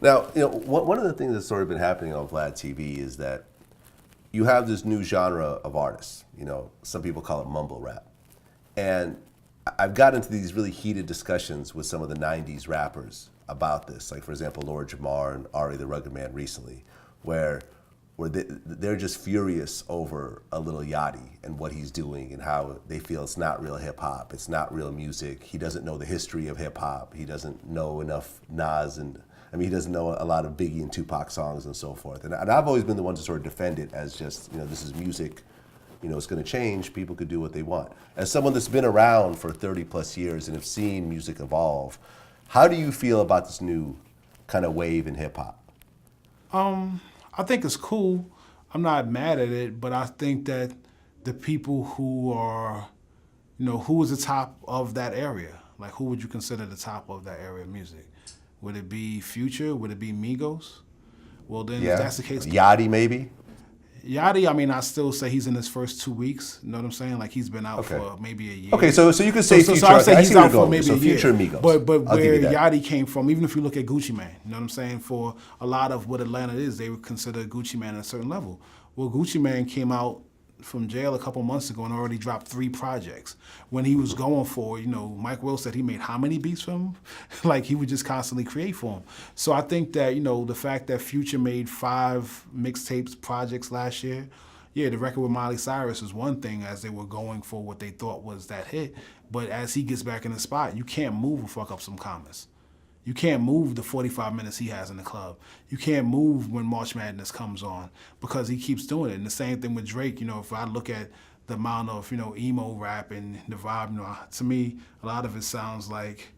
Now, one of the things that's sort of been happening on Vlad TV is that you have this new genre of artists. Some people call it mumble rap. And I've gotten into these really heated discussions with some of the 90s rappers about this. Like, for example, Lord Jamar and Ari the Rugged Man recently, where they're just furious over a Lil Yachty and what he's doing and how they feel it's not real hip hop, it's not real music. He doesn't know the history of hip hop. He doesn't know enough Nas he doesn't know a lot of Biggie and Tupac songs and so forth. And I've always been the one to sort of defend it as just, this is music. It's going to change. People could do what they want. As someone that's been around for 30 plus years and have seen music evolve, how do you feel about this new kind of wave in hip hop? I think it's cool. I'm not mad at it, but I think that the people who are, who is the top of that area? Like, who would you consider the top of that area of music? Would it be Future? Would it be Migos? Well, then if that's the case, Yachty maybe. Yachty, I still say he's in his first 2 weeks. You know what I'm saying? Like, he's been out for maybe a year. Okay, so you could say Future. So I would say he's out for maybe so a year. Future Migos. But where Yachty came from, even if you look at Gucci Mane, you know what I'm saying? For a lot of what Atlanta is, they would consider Gucci Mane at a certain level. Well, Gucci Mane came out from jail a couple months ago and already dropped 3 projects. When he was going for, Mike Will said he made how many beats for him? Like, he would just constantly create for him. So I think that, the fact that Future made 5 mixtapes projects last year, the record with Miley Cyrus was one thing as they were going for what they thought was that hit. But as he gets back in the spot, you can't move and fuck up some comments. You can't move the 45 minutes he has in the club. You can't move when March Madness comes on because he keeps doing it. And the same thing with Drake. If I look at the amount of, emo rap and the vibe, to me, a lot of it sounds like,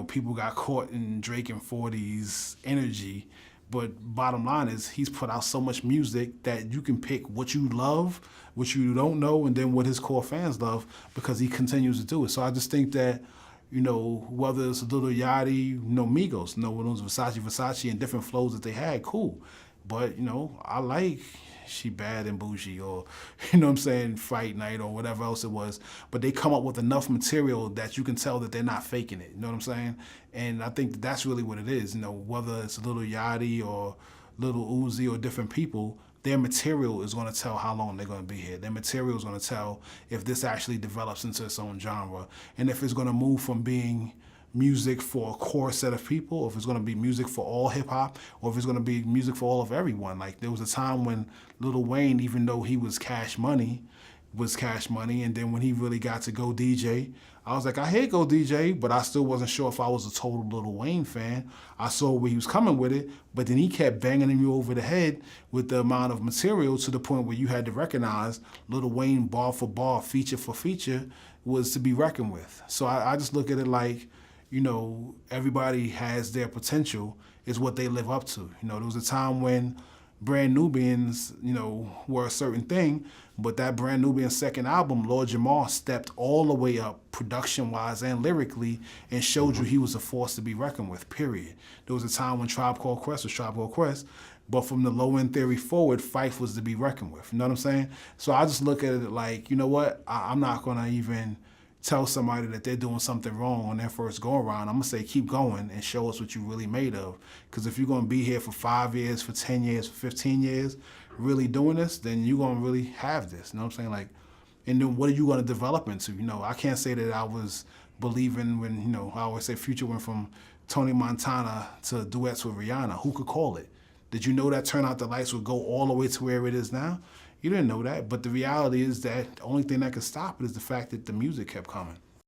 people got caught in Drake and 40's energy. But bottom line is he's put out so much music that you can pick what you love, what you don't know, and then what his core fans love because he continues to do it. So I just think that, whether it's a Lil Yachty, Migos, with those Versace, and different flows that they had, cool. But, I like She Bad and Bougie or, Fight Night or whatever else it was. But they come up with enough material that you can tell that they're not faking it. You know what I'm saying? And I think that's really what it is. Whether it's Lil Yachty or Lil Uzi or different people, their material is going to tell how long they're going to be here. Their material is going to tell if this actually develops into its own genre and if it's going to move from being music for a core set of people, or if it's going to be music for all hip-hop, or if it's going to be music for all of everyone. Like, there was a time when Lil Wayne, even though he was cash money, and then when he really got to Go DJ, I was like, I hate Go DJ, but I still wasn't sure if I was a total Lil Wayne fan. I saw where he was coming with it, but then he kept banging you over the head with the amount of material to the point where you had to recognize Lil Wayne bar for bar, feature for feature was to be reckoned with. So I just look at it like, everybody has their potential is what they live up to. There was a time when Brand Nubians, were a certain thing, but that Brand Nubian second album, Lord Jamar, stepped all the way up production-wise and lyrically and showed you he was a force to be reckoned with, period. There was a time when Tribe Called Quest was Tribe Called Quest, but from the low-end theory forward, Phife was to be reckoned with. You know what I'm saying? So I just look at it like, you know what? I'm not going to even tell somebody that they're doing something wrong on their first go-around. I'm going to say keep going and show us what you're really made of. Because if you're going to be here for 5 years, for 10 years, for 15 years, really doing this, then you're going to really have this. You know what I'm saying? And then what are you going to develop into? I can't say that I was believing when, I always say Future went from Tony Montana to duets with Rihanna. Who could call it? Did you know that Turn Out the Lights would go all the way to where it is now? You didn't know that, but the reality is that the only thing that could stop it is the fact that the music kept coming.